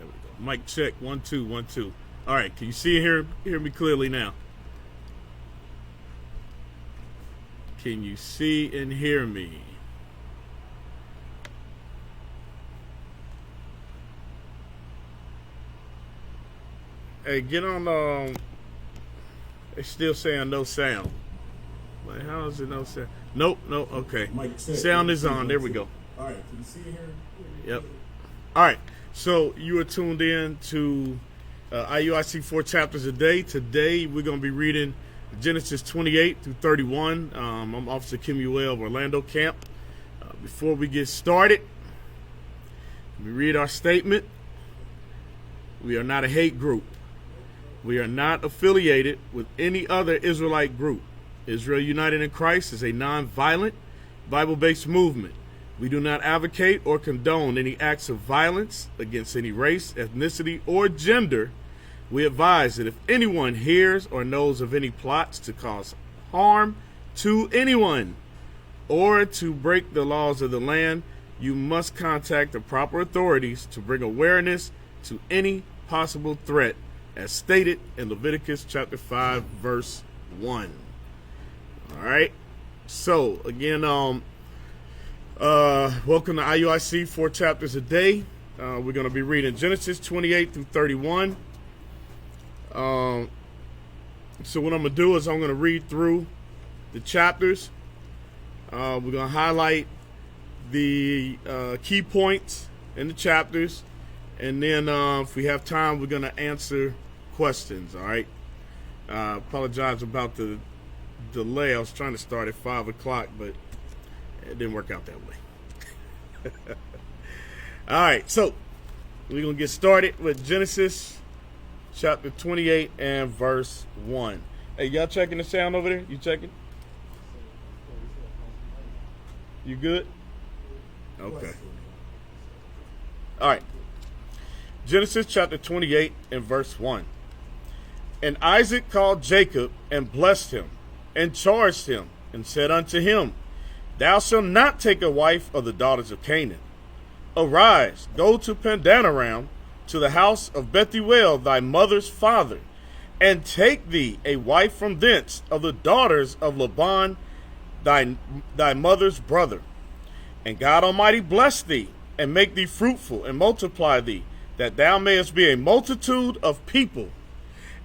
There we go. Mic check. 1 2 1 2. All right. Can you see and hear me clearly now? Can you see and hear me? Hey, get on. They're still saying no sound. Like, how is it no sound? Nope. Okay. Sound is on. There we go. All right. Can you see here? Yep. All right. So you are tuned in to IUIC 4 chapters a day. Today we're going to be reading Genesis 28 through 31. I'm Officer Kimuel of Orlando Camp. Before we get started, we read our statement. We are not a hate group. We are not affiliated with any other Israelite group. Israel United in Christ is a non-violent, Bible-based movement. We do not advocate or condone any acts of violence against any race, ethnicity, or gender. We advise that if anyone hears or knows of any plots to cause harm to anyone or to break the laws of the land, you must contact the proper authorities to bring awareness to any possible threat, as stated in Leviticus chapter 5, verse 1. All right. So, again, welcome to IUIC 4 chapters a day. We're going to be reading Genesis 28 through 31. So what I'm going to do is I'm going to read through the chapters. We're going to highlight the key points in the chapters. And then if we have time, we're going to answer questions, all right? Apologize about the delay. I was trying to start at 5 o'clock, but it didn't work out that way. All right, so we're going to get started with Genesis chapter 28 and verse 1. Hey, y'all checking the sound over there? You checking? You good? Okay. All right. Genesis chapter 28 and verse 1. And Isaac called Jacob and blessed him and charged him and said unto him, Thou shalt not take a wife of the daughters of Canaan. Arise, go to Padanaram, to the house of Bethuel thy mother's father, and take thee a wife from thence of the daughters of Laban thy mother's brother. And God Almighty bless thee, and make thee fruitful, and multiply thee, that thou mayest be a multitude of people,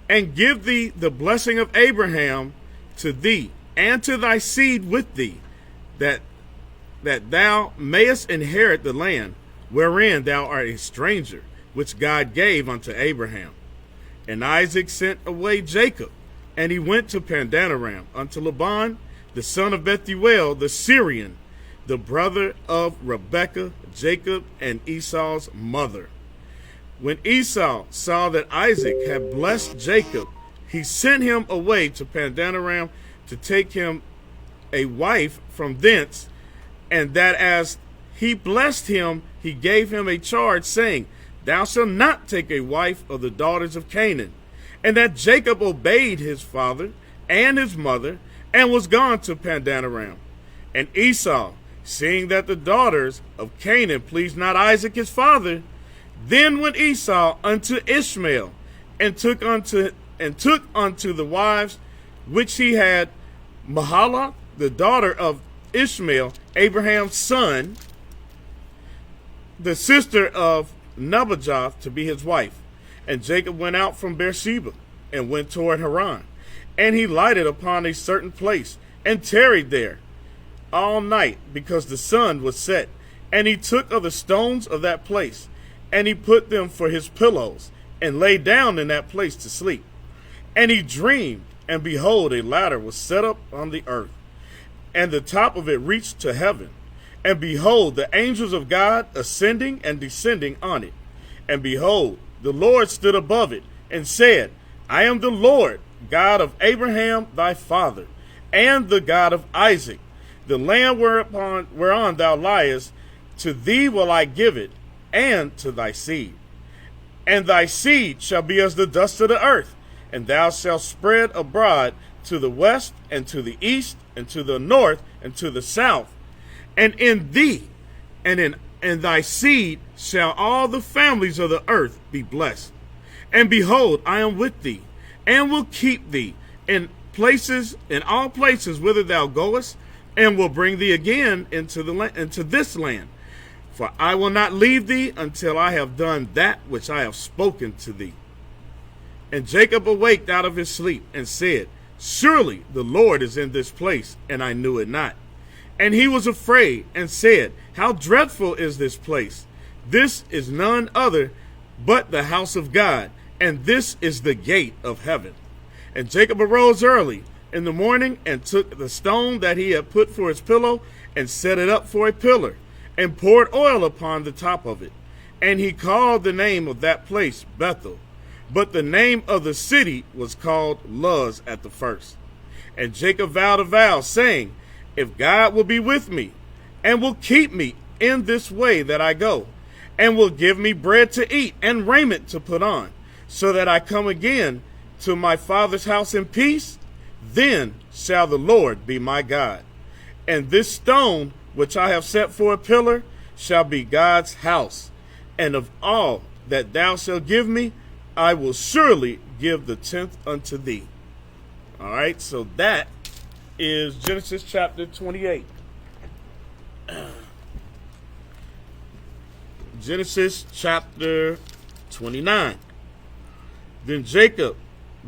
and give thee the blessing of Abraham to thee, and to thy seed with thee, that thou mayest inherit the land wherein thou art a stranger, which God gave unto Abraham. And Isaac sent away Jacob, and he went to Padanaram unto Laban, the son of Bethuel the Syrian, the brother of Rebekah, Jacob, and Esau's mother. When Esau saw that Isaac had blessed Jacob, he sent him away to Padanaram to take him a wife from thence, and that as he blessed him, he gave him a charge, saying, Thou shalt not take a wife of the daughters of Canaan. And that Jacob obeyed his father and his mother, and was gone to Padanaram. And Esau, seeing that the daughters of Canaan pleased not Isaac his father, then went Esau unto Ishmael, and took unto the wives which he had Mahalath, the daughter of Ishmael, Abraham's son, the sister of Nebajoth, to be his wife. And Jacob went out from Beersheba, and went toward Haran. And he lighted upon a certain place, and tarried there all night, because the sun was set. And he took of the stones of that place, and he put them for his pillows, and lay down in that place to sleep. And he dreamed, and behold, a ladder was set up on the earth, and the top of it reached to heaven. And behold, the angels of God ascending and descending on it. And behold, the Lord stood above it, and said, I am the Lord, God of Abraham thy father, and the God of Isaac. The land whereon thou liest, to thee will I give it, and to thy seed. And thy seed shall be as the dust of the earth, and thou shalt spread abroad to the west, and to the east, and to the north, and to the south. And in thee, and in and thy seed shall all the families of the earth be blessed. And behold, I am with thee, and will keep thee in all places whither thou goest, and will bring thee again into this land. For I will not leave thee until I have done that which I have spoken to thee. And Jacob awaked out of his sleep, and said, Surely the Lord is in this place, and I knew it not. And he was afraid, and said, How dreadful is this place! This is none other but the house of God, and this is the gate of heaven. And Jacob arose early in the morning, and took the stone that he had put for his pillow, and set it up for a pillar, and poured oil upon the top of it. And he called the name of that place Bethel. But the name of the city was called Luz at the first. And Jacob vowed a vow, saying, If God will be with me, and will keep me in this way that I go, and will give me bread to eat and raiment to put on, so that I come again to my father's house in peace, then shall the Lord be my God. And this stone which I have set for a pillar shall be God's house. And of all that thou shalt give me, I will surely give the tenth unto thee. All right, so that is Genesis chapter 28. Genesis chapter 29. Then Jacob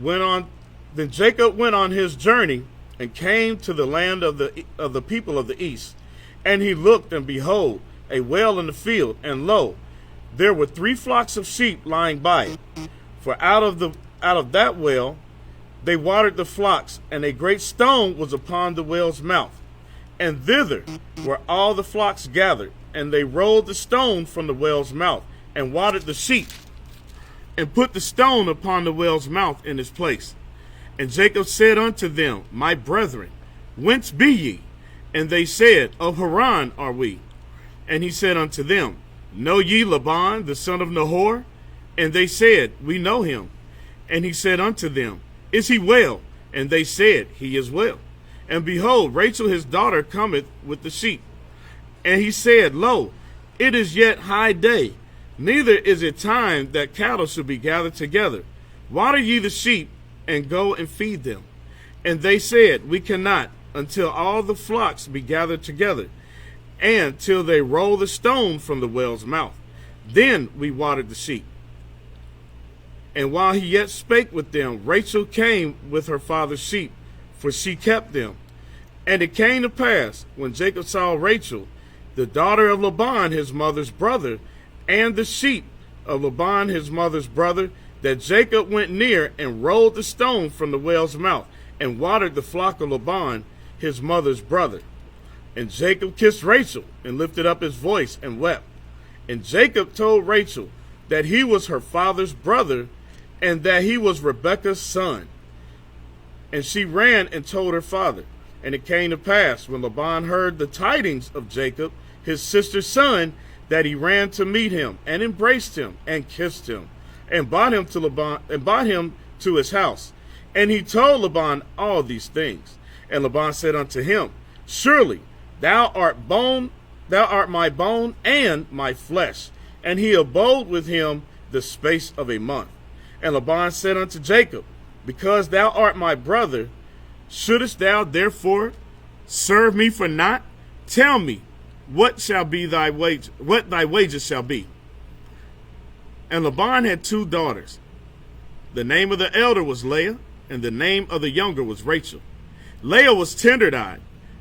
went on his journey, and came to the land of the people of the east. And he looked, and behold, a well in the field, and lo, there were 3 flocks of sheep lying by it. For out of that well they watered the flocks, and a great stone was upon the well's mouth. And thither were all the flocks gathered, and they rolled the stone from the well's mouth, and watered the sheep, and put the stone upon the well's mouth in its place. And Jacob said unto them, My brethren, whence be ye? And they said, Of Haran are we. And he said unto them, Know ye Laban, the son of Nahor? And they said, We know him. And he said unto them, Is he well? And they said, He is well. And behold, Rachel his daughter cometh with the sheep. And he said, Lo, it is yet high day, neither is it time that cattle should be gathered together. Water ye the sheep, and go and feed them. And they said, We cannot, until all the flocks be gathered together, and till they roll the stone from the well's mouth. Then we watered the sheep. And while he yet spake with them, Rachel came with her father's sheep, for she kept them. And it came to pass, when Jacob saw Rachel, the daughter of Laban his mother's brother, and the sheep of Laban his mother's brother, that Jacob went near and rolled the stone from the well's mouth, and watered the flock of Laban his mother's brother. And Jacob kissed Rachel, and lifted up his voice, and wept. And Jacob told Rachel that he was her father's brother, and that he was Rebekah's son. And she ran and told her father. And it came to pass, when Laban heard the tidings of Jacob, his sister's son, that he ran to meet him, and embraced him, and kissed him, and brought him to his house. And he told Laban all these things. And Laban said unto him, Surely thou art my bone and my flesh. And he abode with him the space of a month. And Laban said unto Jacob, Because thou art my brother, shouldest thou therefore serve me for naught? Tell me, what thy wages shall be. And Laban had 2 daughters. The name of the elder was Leah, and the name of the younger was Rachel. Leah was tender-eyed,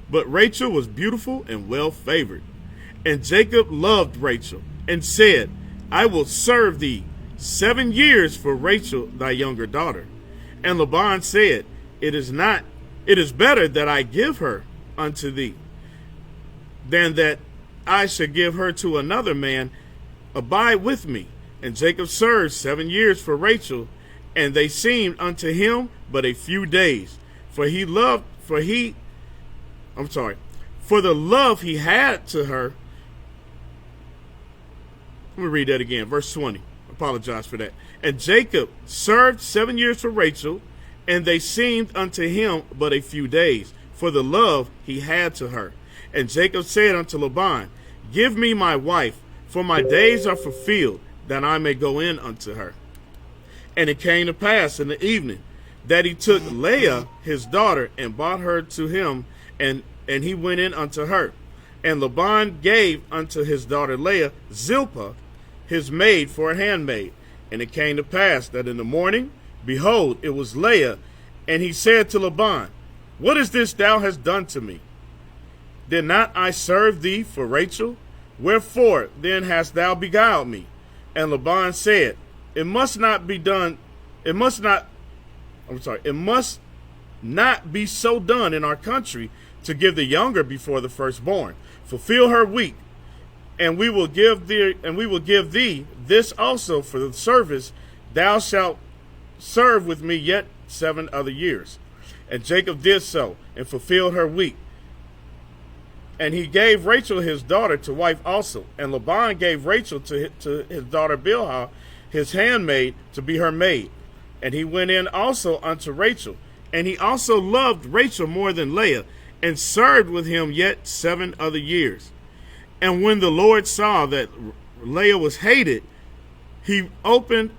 but Rachel was beautiful and well-favored. And Jacob loved Rachel, and said, I will serve thee 7 years for Rachel thy younger daughter. And Laban said, It is better that I give her unto thee, than that I should give her to another man. Abide with me. And Jacob served 7 years for Rachel, and they seemed unto him but a few days. For the love he had to her. Let me read that again, verse 20. Apologize for that. And Jacob served 7 years for Rachel, and they seemed unto him but a few days, for the love he had to her. And Jacob said unto Laban, Give me my wife, for my days are fulfilled, that I may go in unto her. And it came to pass in the evening that he took Leah his daughter and brought her to him, and he went in unto her. And Laban gave unto his daughter Leah Zilpah his maid for a handmaid. And it came to pass that in the morning, behold, it was Leah. And he said to Laban, What is this thou hast done to me? Did not I serve thee for Rachel? Wherefore then hast thou beguiled me? And Laban said, It must not be so done in our country to give the younger before the firstborn. Fulfill her week, and we will give thee this also for the service. Thou shalt serve with me yet 7 other years. And Jacob did so, and fulfilled her week. And he gave Rachel his daughter to wife also. And Laban gave Rachel to his daughter Bilhah, his handmaid, to be her maid. And he went in also unto Rachel. And he also loved Rachel more than Leah, and served with him yet 7 other years. And when the Lord saw that Leah was hated, he opened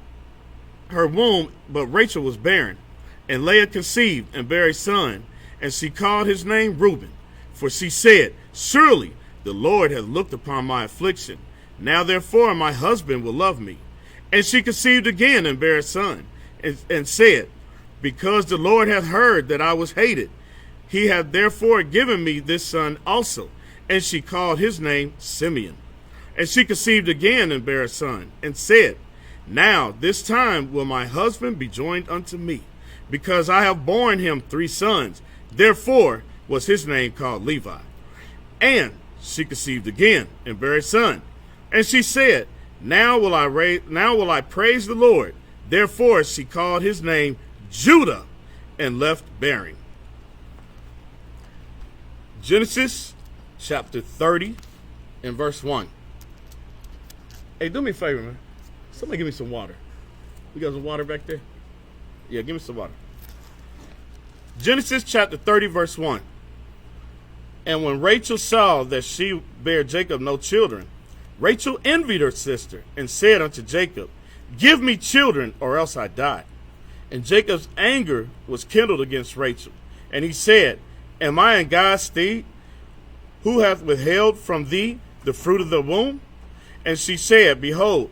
her womb, but Rachel was barren. And Leah conceived and bare a son, and she called his name Reuben. For she said, Surely the Lord hath looked upon my affliction. Now therefore my husband will love me. And she conceived again and bare a son, and said, Because the Lord hath heard that I was hated, he hath therefore given me this son also. And she called his name Simeon. And she conceived again and bare a son, and said, Now this time will my husband be joined unto me, because I have borne him 3 sons. Therefore was his name called Levi. And she conceived again and bare a son. And she said, Now will I praise the Lord. Therefore she called his name Judah, and left bearing. Genesis chapter 30 and verse 1. Hey, do me a favor, man. Somebody give me some water. We got some water back there? Yeah, give me some water. Genesis chapter 30 verse 1. And when Rachel saw that she bare Jacob no children, Rachel envied her sister, and said unto Jacob, Give me children, or else I die. And Jacob's anger was kindled against Rachel. And he said, Am I in God's stead, who hath withheld from thee the fruit of the womb? And she said, Behold,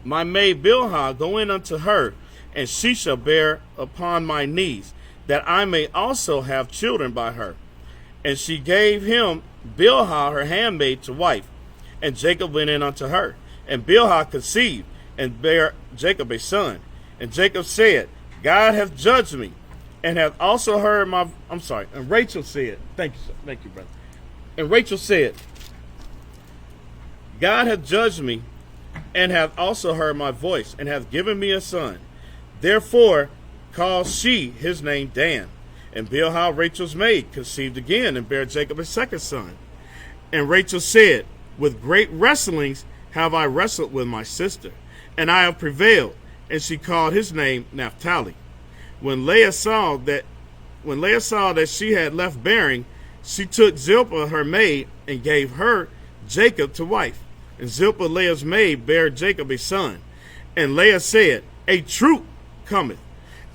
my maid Bilhah, go in unto her, and she shall bear upon my knees, that I may also have children by her. And she gave him Bilhah her handmaid to wife. And Jacob went in unto her. And Bilhah conceived, and bare Jacob a son. And Jacob said, God hath judged me, and hath also heard my... And Rachel said, thank you, brother. And Rachel said, God hath judged me, and hath also heard my voice, and hath given me a son. Therefore called she his name Dan. And Bilhah, Rachel's maid, conceived again, and bare Jacob a second son. And Rachel said, With great wrestlings have I wrestled with my sister, and I have prevailed. And she called his name Naphtali. When Leah saw that she had left bearing, she took Zilpah her maid, and gave her Jacob to wife. And Zilpah Leah's maid bare Jacob a son. And Leah said, A troop cometh.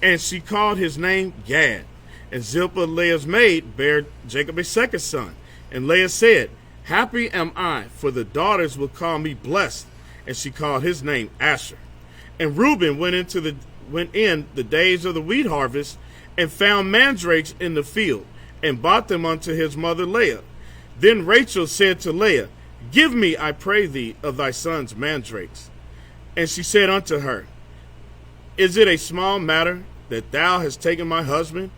And she called his name Gad. And Zilpah Leah's maid bare Jacob a second son. And Leah said, Happy am I, for the daughters will call me blessed. And she called his name Asher. And Reuben went in the days of the wheat harvest, and found mandrakes in the field, and brought them unto his mother Leah. Then Rachel said to Leah, Give me, I pray thee, of thy son's mandrakes. And she said unto her, Is it a small matter that thou hast taken my husband?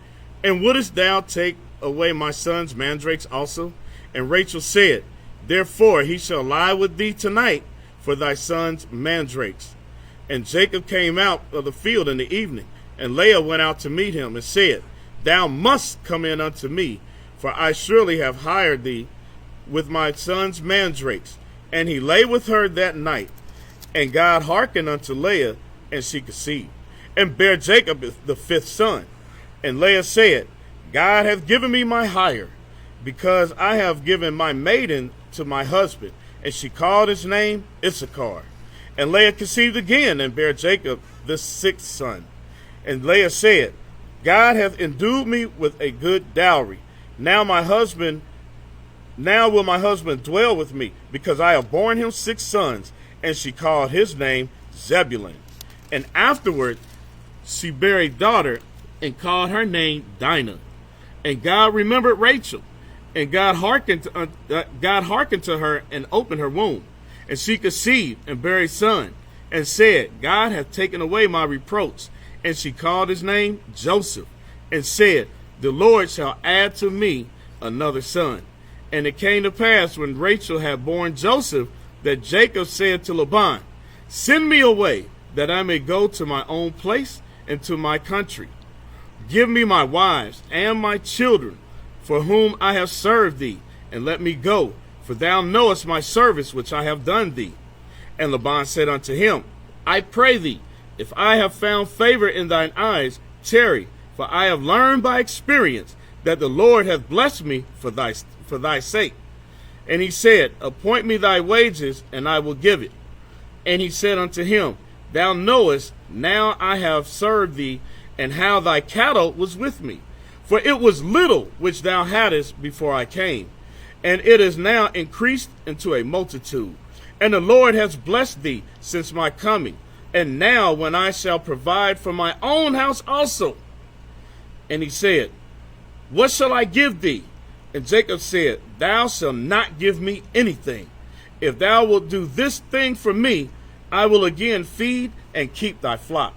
And wouldest thou take away my son's mandrakes also? And Rachel said, Therefore he shall lie with thee tonight for thy son's mandrakes. And Jacob came out of the field in the evening, and Leah went out to meet him, and said, Thou must come in unto me, for I surely have hired thee with my son's mandrakes. And he lay with her that night. And God hearkened unto Leah, and she conceived, and bare Jacob the 5th son. And Leah said, God hath given me my hire, because I have given my maiden to my husband. And she called his name Issachar. And Leah conceived again, and bare Jacob the sixth son. And Leah said, God hath endued me with a good dowry. Now will my husband dwell with me, because I have borne him 6 sons. And she called his name Zebulun. And afterward she bare a daughter, and called her name Dinah. And God remembered Rachel, and God hearkened to her, and opened her womb. And she conceived, and bare a son, and said, God hath taken away my reproach. And she called his name Joseph, and said, the Lord shall add to me another son. And it came to pass, when Rachel had borne Joseph, that Jacob said to Laban, send me away, that I may go to my own place and to my country. Give me my wives and my children, for whom I have served thee, and let me go, for thou knowest my service which I have done thee. And Laban said unto him, I pray thee, if I have found favor in thine eyes, tarry, for I have learned by experience that the Lord hath blessed me for thy sake. And he said, appoint me thy wages, and I will give it. And he said unto him, thou knowest now I have served thee, and how thy cattle was with me. For it was little which thou hadst before I came, and it is now increased into a multitude. And the Lord has blessed thee since my coming. And now when I shall provide for my own house also. And he said, what shall I give thee? And Jacob said, thou shalt not give me anything. If thou wilt do this thing for me, I will again feed and keep thy flock.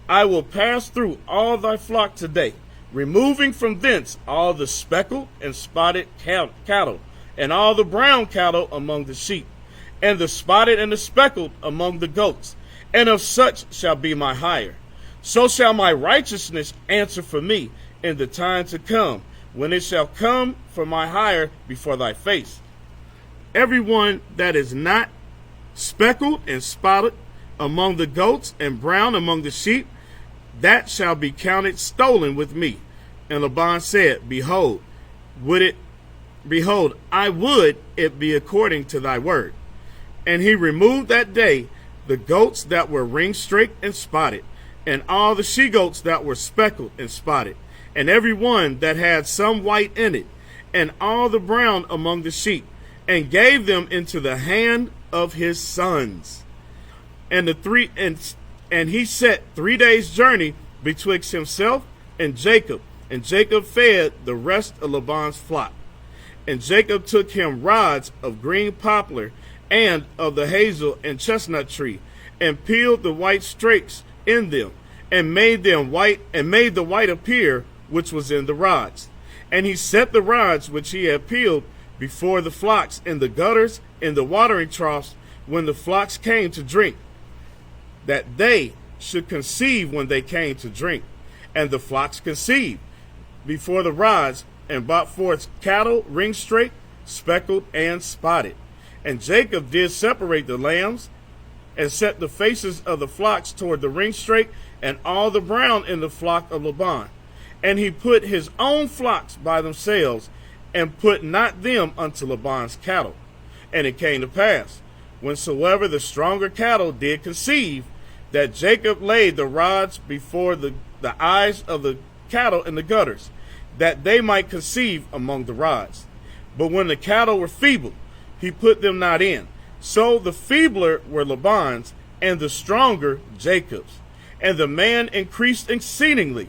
I will pass through all thy flock today, removing from thence all the speckled and spotted cattle, and all the brown cattle among the sheep, and the spotted and the speckled among the goats, and of such shall be my hire. So shall my righteousness answer for me in the time to come, when it shall come for my hire before thy face. Every one that is not speckled and spotted among the goats, and brown among the sheep, that shall be counted stolen with me. And Laban said, Behold, I would it be according to thy word. And he removed that day the goats that were ring-streaked and spotted, and all the she-goats that were speckled and spotted, and every one that had some white in it, and all the brown among the sheep, and gave them into the hand of his sons. And he set 3 days' journey betwixt himself and Jacob fed the rest of Laban's flock. And Jacob took him rods of green poplar and of the hazel and chestnut tree, and peeled the white streaks in them, and made the white appear which was in the rods. And he set the rods which he had peeled before the flocks in the gutters in the watering troughs when the flocks came to drink, that they should conceive when they came to drink. And the flocks conceived before the rods, and brought forth cattle ring-streaked, speckled, and spotted. And Jacob did separate the lambs, and set the faces of the flocks toward the ring-streaked, and all the brown in the flock of Laban. And he put his own flocks by themselves, and put not them unto Laban's cattle. And it came to pass, whensoever the stronger cattle did conceive, that Jacob laid the rods before the eyes of the cattle in the gutters, that they might conceive among the rods. But when the cattle were feeble, he put them not in. So the feebler were Laban's, and the stronger Jacob's. And the man increased exceedingly.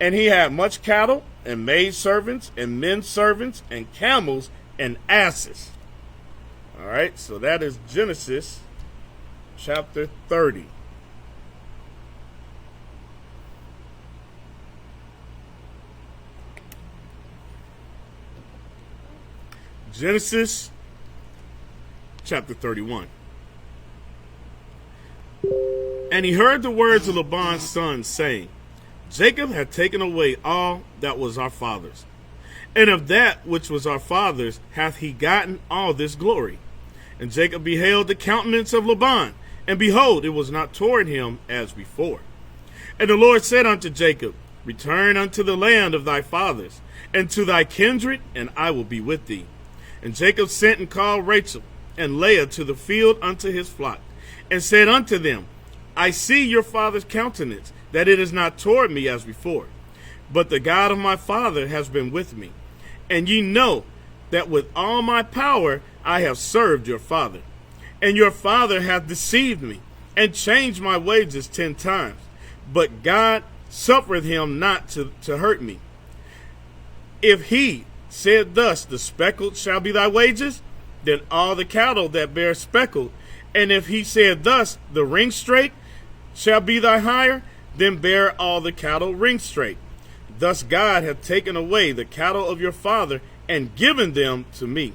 And he had much cattle, and maid servants, and men servants, and camels, and asses. All right, so that is Genesis chapter 30. Genesis chapter 31. And he heard the words of Laban's son, saying, Jacob hath taken away all that was our father's, and of that which was our father's hath he gotten all this glory. And Jacob beheld the countenance of Laban, and behold, it was not toward him as before. And the Lord said unto Jacob, Return unto the land of thy fathers, and to thy kindred, and I will be with thee. And Jacob sent and called Rachel, and Leah to the field unto his flock, and said unto them, I see your father's countenance, that it is not toward me as before, but the God of my father has been with me. And ye know that with all my power I have served your father. And your father hath deceived me, and changed my wages 10 times. But God suffereth him not to hurt me. If he said thus, the speckled shall be thy wages, then all the cattle that bear speckled. And if he said thus, the ringstraight shall be thy hire, then bear all the cattle ringstraight. Thus God hath taken away the cattle of your father, and given them to me.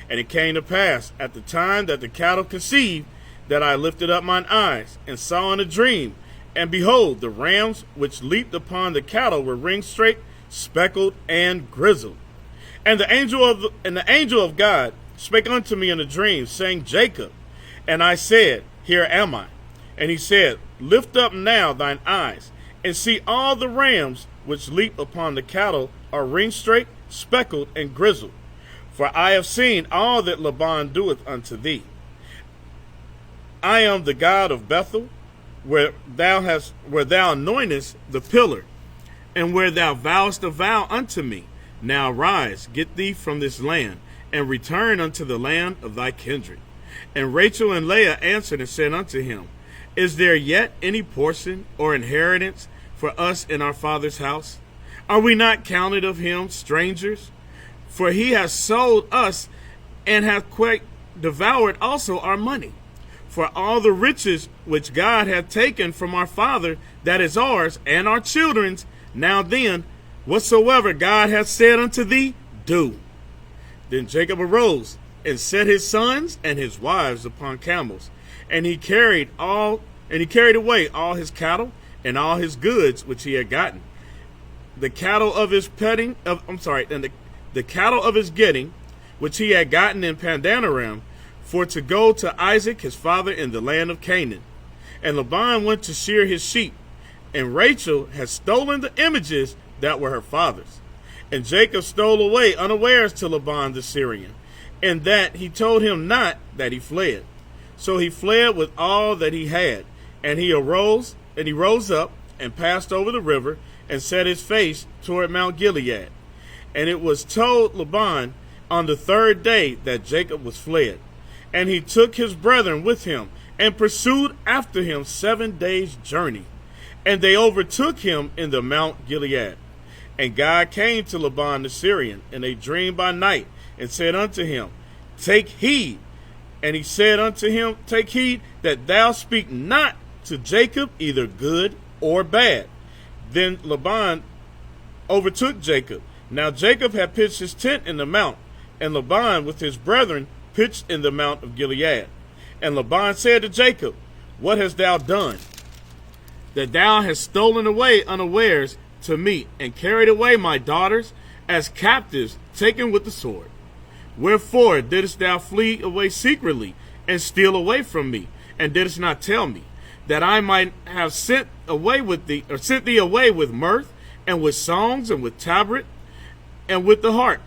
And it came to pass, at the time that the cattle conceived, that I lifted up mine eyes, and saw in a dream, and behold, the rams which leaped upon the cattle were ringstraight, speckled, and grizzled. And the angel of God spake unto me in a dream, saying, Jacob. And I said, Here am I. And he said, Lift up now thine eyes, and see all the rams which leap upon the cattle are ringstraight, speckled, and grizzled. For I have seen all that Laban doeth unto thee. I am the God of Bethel, where thou anointest the pillar, and where thou vowest a vow unto me. Now rise, get thee from this land, and return unto the land of thy kindred. And Rachel and Leah answered and said unto him, Is there yet any portion or inheritance for us in our father's house? Are we not counted of him strangers? For he has sold us, and hath quite devoured also our money. For all the riches which God hath taken from our father, that is ours and our children's. Now then, whatsoever God hath said unto thee, do. Then Jacob arose, and set his sons and his wives upon camels, and he carried away all his cattle and all his goods which he had gotten. The cattle of his the cattle of his getting, which he had gotten in Padanaram, for to go to Isaac his father in the land of Canaan. And Laban went to shear his sheep, and Rachel had stolen the images that were her father's. And Jacob stole away unawares to Laban the Syrian, and that he told him not that he fled. So he fled with all that he had, and he rose up and passed over the river, and set his face toward Mount Gilead. And it was told Laban on the 3rd day that Jacob was fled. And he took his brethren with him, and pursued after him 7 days' journey. And they overtook him in the Mount Gilead. And God came to Laban the Syrian in a dream by night, and said unto him, Take heed. And he said unto him, Take heed that thou speak not to Jacob either good or bad. Then Laban overtook Jacob. Now Jacob had pitched his tent in the mount, and Laban with his brethren pitched in the mount of Gilead. And Laban said to Jacob, What hast thou done? That thou hast stolen away unawares to me, and carried away my daughters as captives taken with the sword. Wherefore didst thou flee away secretly, and steal away from me, and didst not tell me, that I might have sent thee away with mirth, and with songs, and with tabret, and with the harp,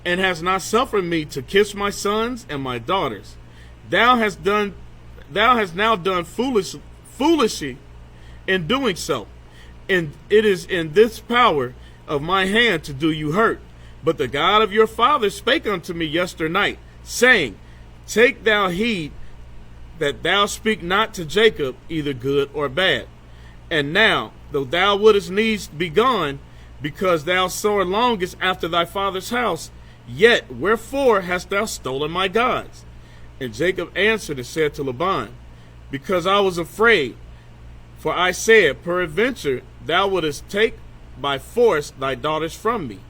and hast not suffered me to kiss my sons and my daughters. Thou hast now done foolishly in doing so, and it is in this power of my hand to do you hurt. But the God of your father spake unto me yesternight, saying, Take thou heed that thou speak not to Jacob either good or bad. And now, though thou wouldest needs be gone, because thou sore longest after thy father's house, yet wherefore hast thou stolen my gods? And Jacob answered and said to Laban, Because I was afraid, for I said, Peradventure thou wouldest take by force thy daughters from me.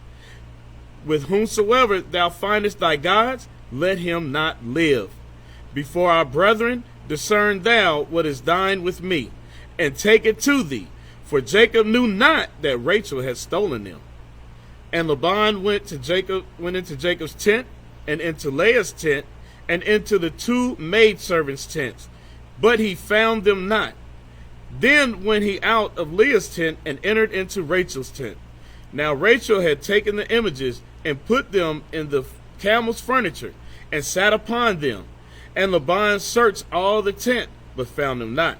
With whomsoever thou findest thy gods, let him not live. Before our brethren, discern thou what is thine with me, and take it to thee. For Jacob knew not that Rachel had stolen them. And Laban went into Jacob's tent, and into Leah's tent, and into the 2 maidservants' tents, but he found them not. Then went he out of Leah's tent, and entered into Rachel's tent. Now Rachel had taken the images, and put them in the camel's furniture, and sat upon them. And Laban searched all the tent, but found them not.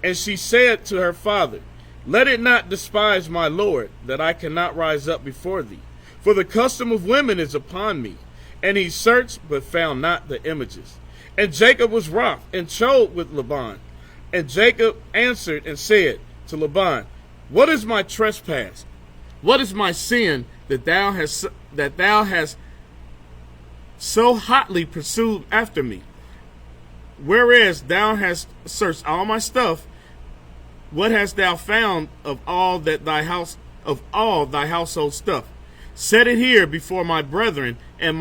And she said to her father, Let it not despise my lord, that I cannot rise up before thee. For the custom of women is upon me. And he searched, but found not the images. And Jacob was wroth, and chode with Laban. And Jacob answered and said to Laban, What is my trespass? What is my sin that thou hast so hotly pursued after me? Whereas thou hast searched all my stuff, what hast thou found of all thy household stuff? Set it here before my brethren and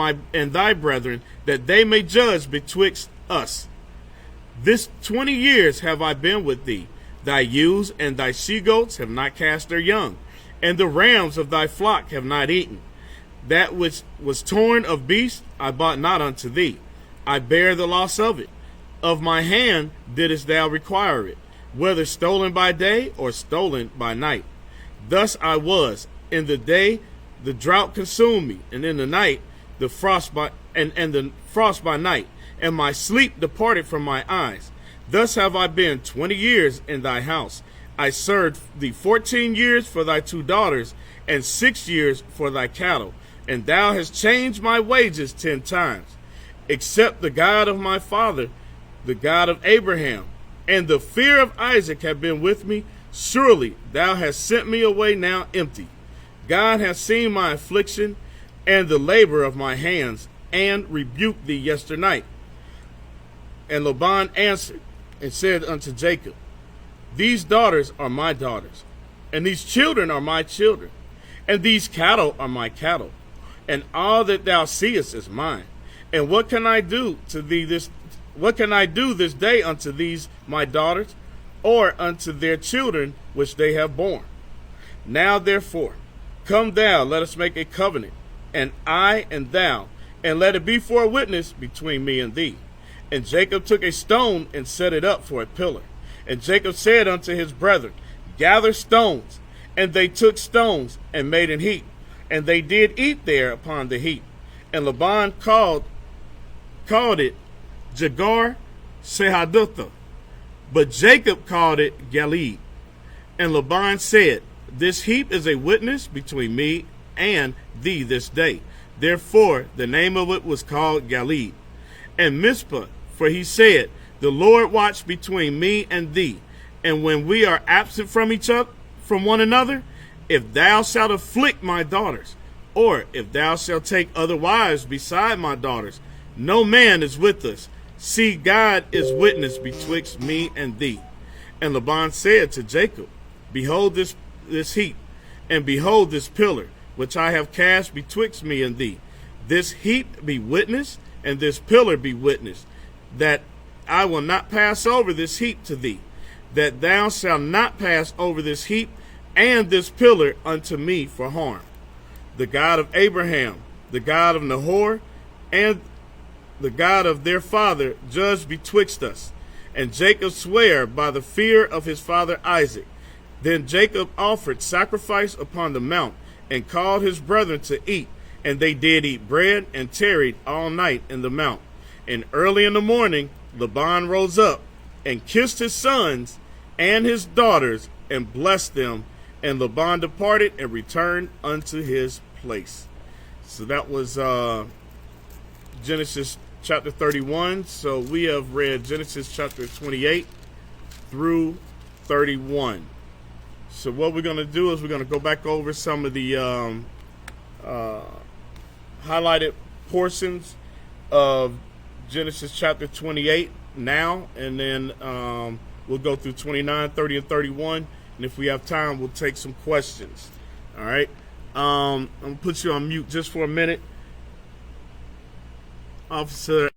thy brethren, that they may judge betwixt us. This 20 years have I been with thee. Thy ewes and thy she goats have not cast their young, and the rams of thy flock have not eaten. That which was torn of beasts I bought not unto thee. I bear the loss of it. Of my hand didst thou require it, whether stolen by day or stolen by night. Thus I was. In the day the drought consumed me, and in the night the frost by night, and my sleep departed from my eyes. Thus have I been 20 years in thy house. I served thee 14 years for thy 2 daughters, and 6 years for thy cattle, and thou hast changed my wages 10 times. Except the God of my father, the God of Abraham, and the fear of Isaac have been with me, surely thou hast sent me away now empty. God hath seen my affliction and the labor of my hands, and rebuked thee yesternight. And Laban answered and said unto Jacob, These daughters are my daughters, and these children are my children, and these cattle are my cattle, and all that thou seest is mine. And what can I do to thee this? What can I do this day unto these my daughters, or unto their children which they have borne? Now therefore, come thou, let us make a covenant, and I and thou, and let it be for a witness between me and thee. And Jacob took a stone and set it up for a pillar. And Jacob said unto his brethren, Gather stones. And they took stones and made an heap, and they did eat there upon the heap. And Laban called it Jagar Sehadutha, but Jacob called it Galeed. And Laban said, This heap is a witness between me and thee this day. Therefore the name of it was called Galeed. And Mizpah, for he said, The Lord watch between me and thee, and when we are absent from one another, if thou shalt afflict my daughters, or if thou shalt take other wives beside my daughters, no man is with us. See, God is witness betwixt me and thee. And Laban said to Jacob, Behold this heap, and behold this pillar, which I have cast betwixt me and thee. This heap be witness, and this pillar be witness, that I will not pass over this heap to thee, that thou shalt not pass over this heap and this pillar unto me for harm. The God of Abraham, the God of Nahor, and the God of their father judge betwixt us. And Jacob sware by the fear of his father Isaac. Then Jacob offered sacrifice upon the mount, and called his brethren to eat. And they did eat bread, and tarried all night in the mount. And early in the morning Laban rose up, and kissed his sons and his daughters, and blessed them. And Laban departed and returned unto his place. So that was Genesis chapter 31. So we have read Genesis chapter 28 through 31. So what we're going to do is we're going to go back over some of the highlighted portions of Genesis chapter 28 now, and then we'll go through 29, 30, and 31. And if we have time, we'll take some questions. All right. I'm going to put you on mute just for a minute. Officer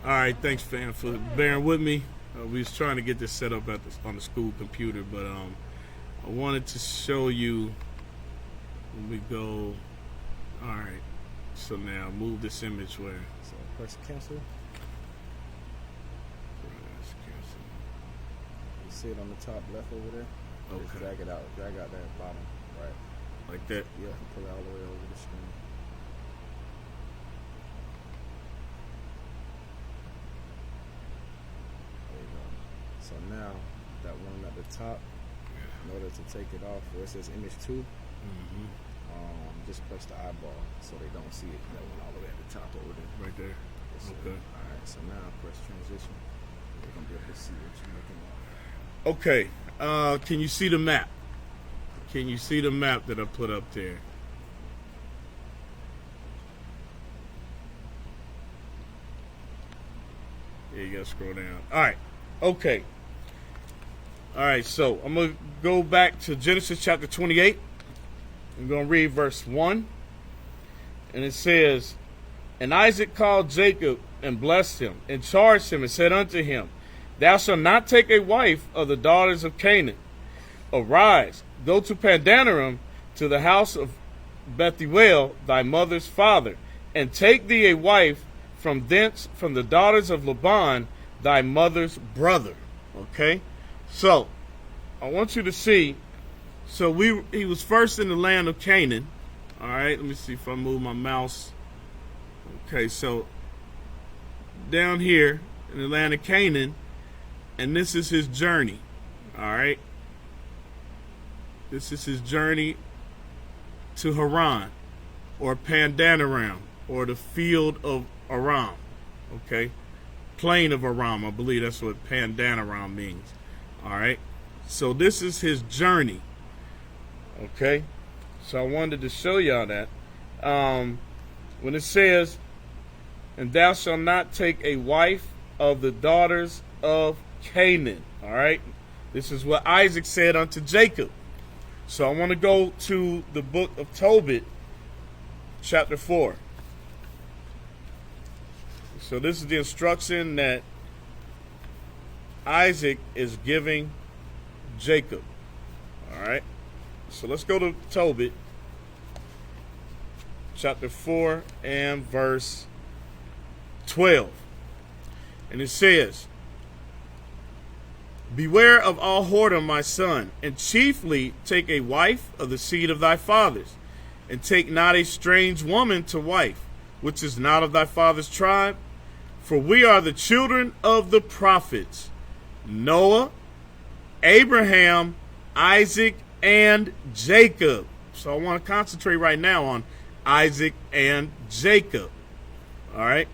All right, thanks, fam, for bearing with me. We was trying to get this set up on the school computer, but I wanted to show you when we go. All right, so now move this image where. So press cancel. Press cancel. You see it on the top left over there? Okay. Just drag it out. Drag out that bottom. Right. Like that. Yeah, pull it all the way over the screen. There you go. So now that one at the top, in order to take it off, where it says image 2, just press the eyeball so they don't see it. That one all the way at the top over there. Right there. Yes, Okay. All right. So now press transition. You're gonna be able to see what you're looking at. Okay. Can you see the map? Can you see the map that I put up there? Yeah, you gotta scroll down. All right. Okay. All right. So I'm gonna go back to Genesis chapter 28. I'm gonna read verse 1, and it says, "And Isaac called Jacob and blessed him, and charged him, and said unto him, Thou shalt not take a wife of the daughters of Canaan. Arise, go to Padanaram, to the house of Bethuel, thy mother's father, and take thee a wife from thence, from the daughters of Laban, thy mother's brother." Okay? So, I want you to see, so he was first in the land of Canaan. All right, let me see if I move my mouse. Okay, so down here in the land of Canaan, and this is his journey. All right, this is his journey to Haran, or Padanaram, or the field of Aram. Okay, plain of Aram, I believe that's what Padanaram means. All right, so this is his journey. Okay, so I wanted to show y'all that when it says, "And thou shalt not take a wife of the daughters of Canaan." All right, this is what Isaac said unto Jacob. So I want to go to the book of Tobit, chapter 4. So this is the instruction that Isaac is giving Jacob. All right, so let's go to Tobit, chapter 4 and verse 12. And it says, "Beware of all whoredom, my son, and chiefly take a wife of the seed of thy fathers, and take not a strange woman to wife, which is not of thy father's tribe. For we are the children of the prophets, Noah, Abraham, Isaac, and Jacob." So I want to concentrate right now on Isaac and Jacob. All right.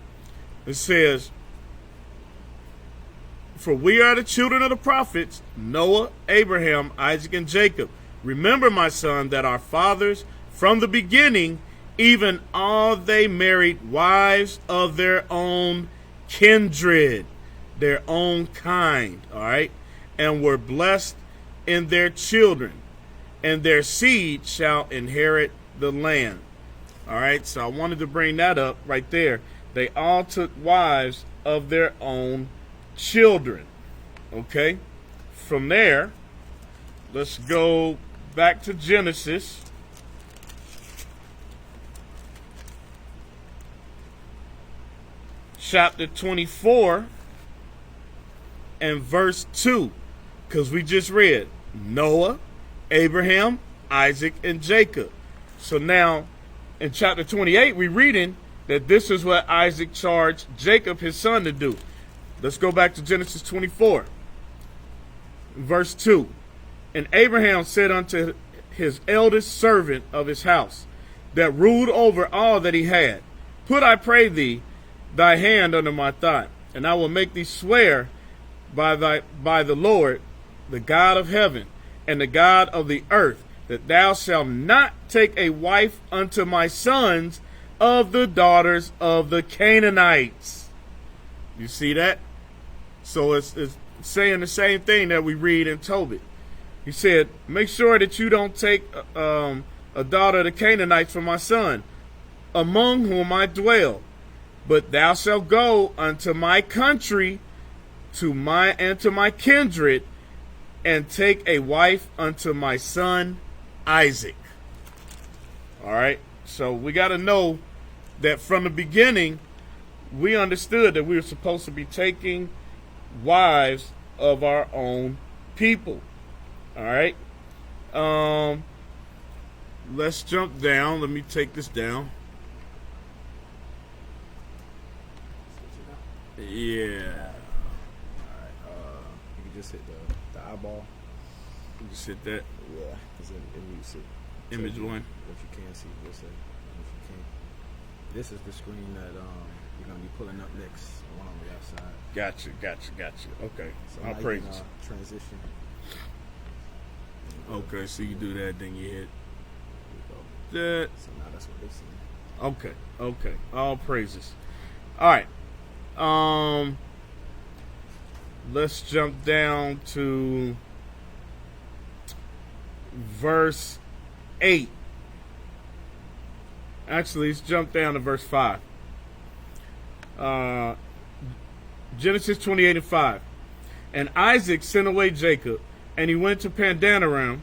It says, "For we are the children of the prophets, Noah, Abraham, Isaac, and Jacob. Remember, my son, that our fathers from the beginning, even all they married wives of their own kindred," their own kind, all right, "and were blessed in their children, and their seed shall inherit the land." All right, so I wanted to bring that up right there. They all took wives of their own children. Okay, from there, let's go back to Genesis. chapter 24 and verse 2, because we just read Noah, Abraham, Isaac, and Jacob. So now in chapter 28, we're reading that this is what Isaac charged Jacob, his son, to do. Let's go back to Genesis 24, verse 2. And Abraham said unto his eldest servant of his house, that ruled over all that he had, put, I pray thee, thy hand under my thigh, and I will make thee swear by the Lord, the God of heaven, and the God of the earth, that thou shalt not take a wife unto my sons of the daughters of the Canaanites. You see that? So it's saying the same thing that we read in Tobit. He said, make sure that you don't take a daughter of the Canaanites for my son, among whom I dwell. But thou shalt go unto my country, to my kindred, and take a wife unto my son Isaac. All right. So we got to know that from the beginning, we understood that we were supposed to be taking wives of our own people. All right. Let's jump down. Let me take this down. Yeah. Alright, you can just hit the eyeball. You just hit that Yeah, because it mutes it. image one. What you can see, we'll say. If you can. This is the screen that you're going to be pulling up next, the one on the outside. Gotcha. Okay. So I'll now praise you can, this. transition. Okay, so you do that, then you hit There we go. that. So now that's what they're seeing. Okay. All praises. All right. Let's jump down to verse 8. Actually, let's jump down to verse 5. Genesis 28 and 5. And Isaac sent away Jacob, and he went to Pandanaram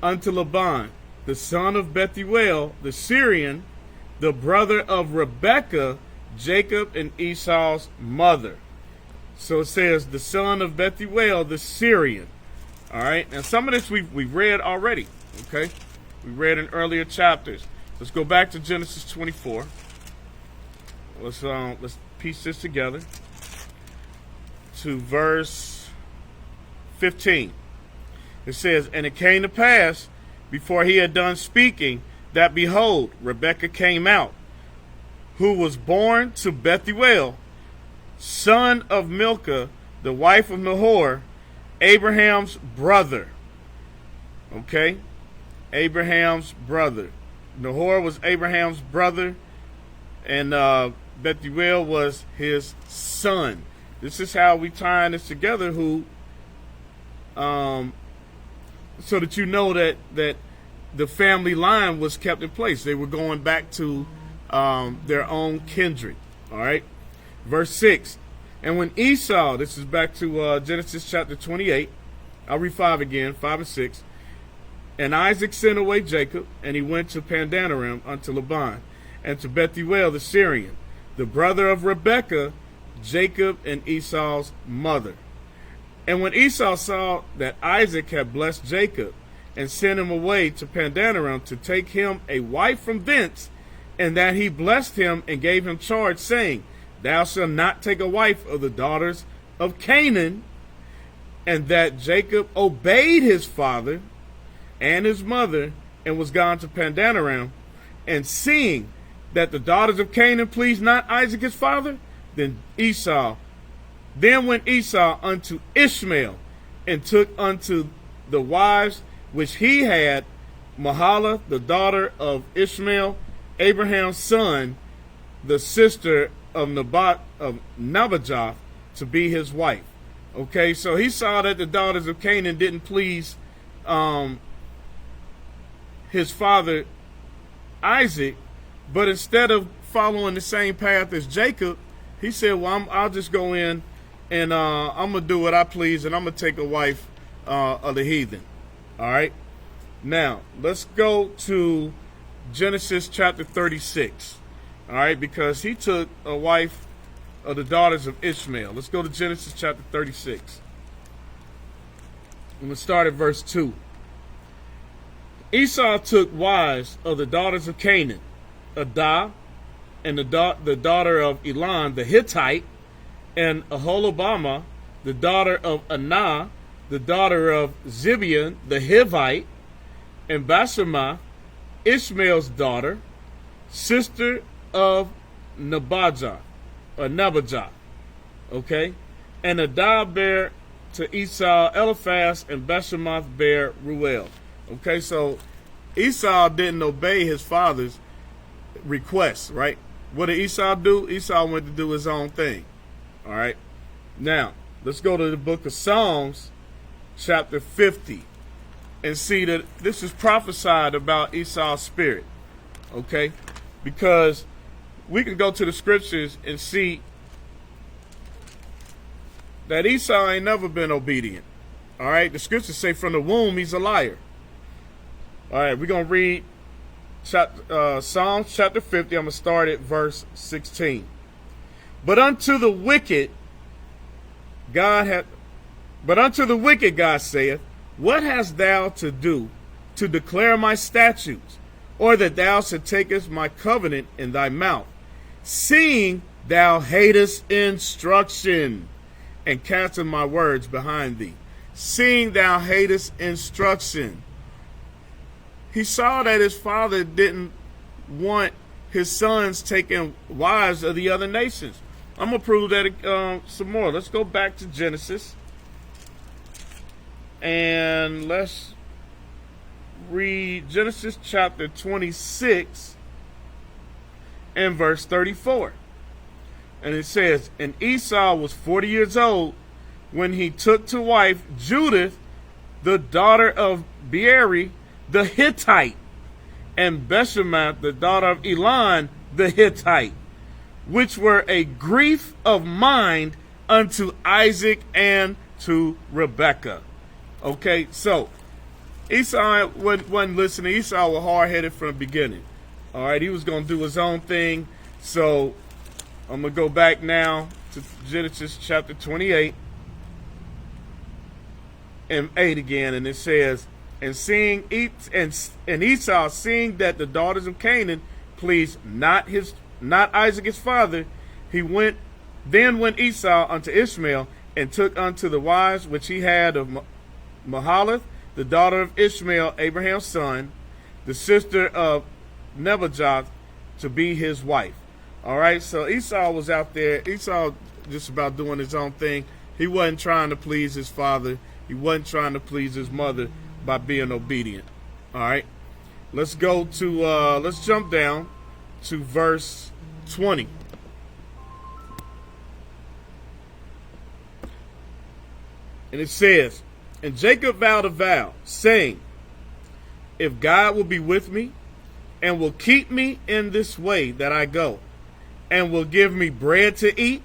unto Laban, the son of Bethuel, the Syrian, the brother of Rebekah, Jacob and Esau's mother. So it says the son of Bethuel, the Syrian. All right. Now some of this we've read already. Okay. We read in earlier chapters. Let's go back to Genesis 24. Let's piece this together to verse 15. It says, and it came to pass before he had done speaking that behold, Rebekah came out, who was born to Bethuel, son of Milcah, the wife of Nahor, Abraham's brother. Okay? Abraham's brother. Nahor was Abraham's brother, and Bethuel was his son. This is how we tie this together, so that you know that the family line was kept in place. They were going back to their own kindred. All right. Verse 6. And when Esau, this is back to Genesis chapter 28. I'll read 5 again, 5 and 6. And Isaac sent away Jacob, and he went to Pandanaram unto Laban, and to Bethuel the Syrian, the brother of Rebekah, Jacob and Esau's mother. And when Esau saw that Isaac had blessed Jacob, and sent him away to Pandanaram to take him a wife from thence, and that he blessed him and gave him charge, saying, thou shalt not take a wife of the daughters of Canaan, and that Jacob obeyed his father and his mother, and was gone to Pandanaram, and seeing that the daughters of Canaan pleased not Isaac his father, then went Esau unto Ishmael, and took unto the wives which he had Mahalath, the daughter of Ishmael, Abraham's son, the sister of Nabajoth, to be his wife. Okay, so he saw that the daughters of Canaan didn't please his father Isaac, but instead of following the same path as Jacob, he said, well, I'll just go in and I'm going to do what I please, and I'm going to take a wife of the heathen. All right. Now, let's go to Genesis chapter 36. All right, because he took a wife of the daughters of Ishmael. Let's go to Genesis chapter 36. I'm going to start at verse 2. Esau took wives of the daughters of Canaan, Adah, and the daughter of Elon the Hittite, and Aholibamah, the daughter of Anah, the daughter of Zibeon the Hivite, and Bashemah, Ishmael's daughter, sister of Nabajah. Okay? And Adah bare to Esau Eliphaz, and Bashemath bare Ruel. Okay, so Esau didn't obey his father's request, right? What did Esau do? Esau went to do his own thing. All right? Now, let's go to the book of Psalms, chapter 50, and see that this is prophesied about Esau's spirit. Okay? Because we can go to the scriptures and see that Esau ain't never been obedient. All right? The scriptures say from the womb he's a liar. All right, we're going to read Psalms chapter 50. I'm going to start at verse 16. But unto the wicked God saith, what hast thou to do to declare my statutes, or that thou should takest my covenant in thy mouth, seeing thou hatest instruction, and castest my words behind thee? Seeing thou hatest instruction. He saw that his father didn't want his sons taking wives of the other nations. I'm going to prove that some more. Let's go back to Genesis. And let's read Genesis chapter 26 and verse 34. And it says, and Esau was 40 years old when he took to wife Judith, the daughter of Beeri, the Hittite, and Bashemath, the daughter of Elon, the Hittite, which were a grief of mind unto Isaac and to Rebekah. Okay, so Esau wasn't listening. Esau was hard-headed from the beginning. All right, he was going to do his own thing. So I'm going to go back now to Genesis chapter 28 and 8 again, and it says, and Esau, seeing that the daughters of Canaan pleased not Isaac his father, then went Esau unto Ishmael, and took unto the wives which he had of Mahalath, the daughter of Ishmael, Abraham's son, the sister of Nebajoth, to be his wife. All right, so Esau was out there. Esau just about doing his own thing. He wasn't trying to please his father. He wasn't trying to please his mother by being obedient. All right, let's go to let's jump down to verse 20. And it says, and Jacob vowed a vow, saying, if God will be with me, and will keep me in this way that I go, and will give me bread to eat,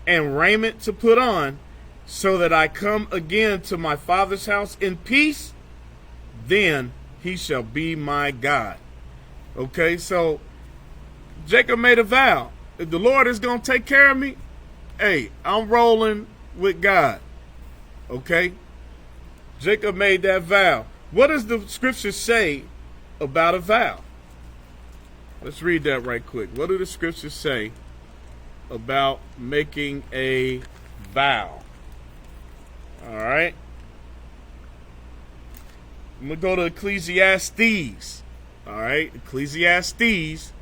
and raiment to put on, so that I come again to my father's house in peace, then he shall be my God. Okay, so Jacob made a vow. If the Lord is going to take care of me, hey, I'm rolling with God. Okay? Jacob made that vow. What does the scripture say about a vow? Let's read that right quick. What do the scriptures say about making a vow? All right. I'm going to go to Ecclesiastes. All right. Ecclesiastes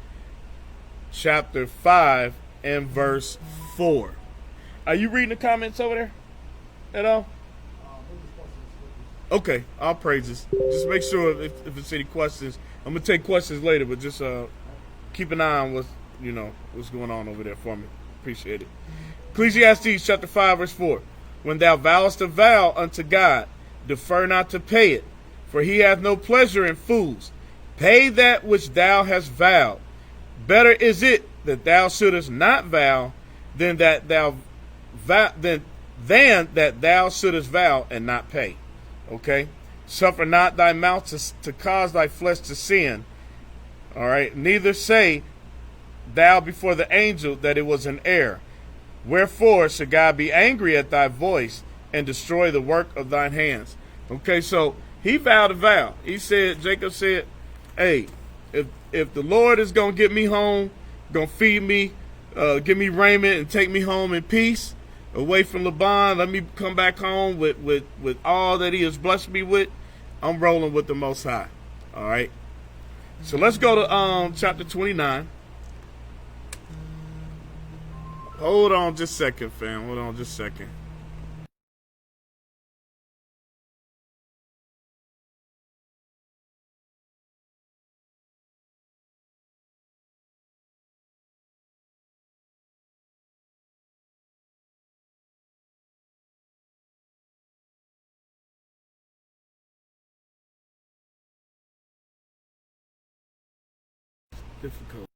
chapter 5 and verse 4. Are you reading the comments over there at all? Okay. All praises. Just make sure if it's any questions. I'm going to take questions later, but just keep an eye on what's going on over there for me. Appreciate it. Ecclesiastes chapter 5 verse 4. When thou vowest a vow unto God, defer not to pay it, for he hath no pleasure in fools. Pay that which thou hast vowed. Better is it that thou shouldest not vow than that thou shouldest vow and not pay. Okay? Suffer not thy mouth to cause thy flesh to sin. All right? Neither say thou before the angel that it was an error. Wherefore should God be angry at thy voice and destroy the work of thine hands? Okay, so he vowed a vow. He said, Jacob said, hey, if the Lord is going to get me home, going to feed me, give me raiment and take me home in peace, away from Laban, let me come back home with all that he has blessed me with, I'm rolling with the Most High. All right. So let's go to chapter 29. Hold on just a second, fam. Hold on just a second. Difficult.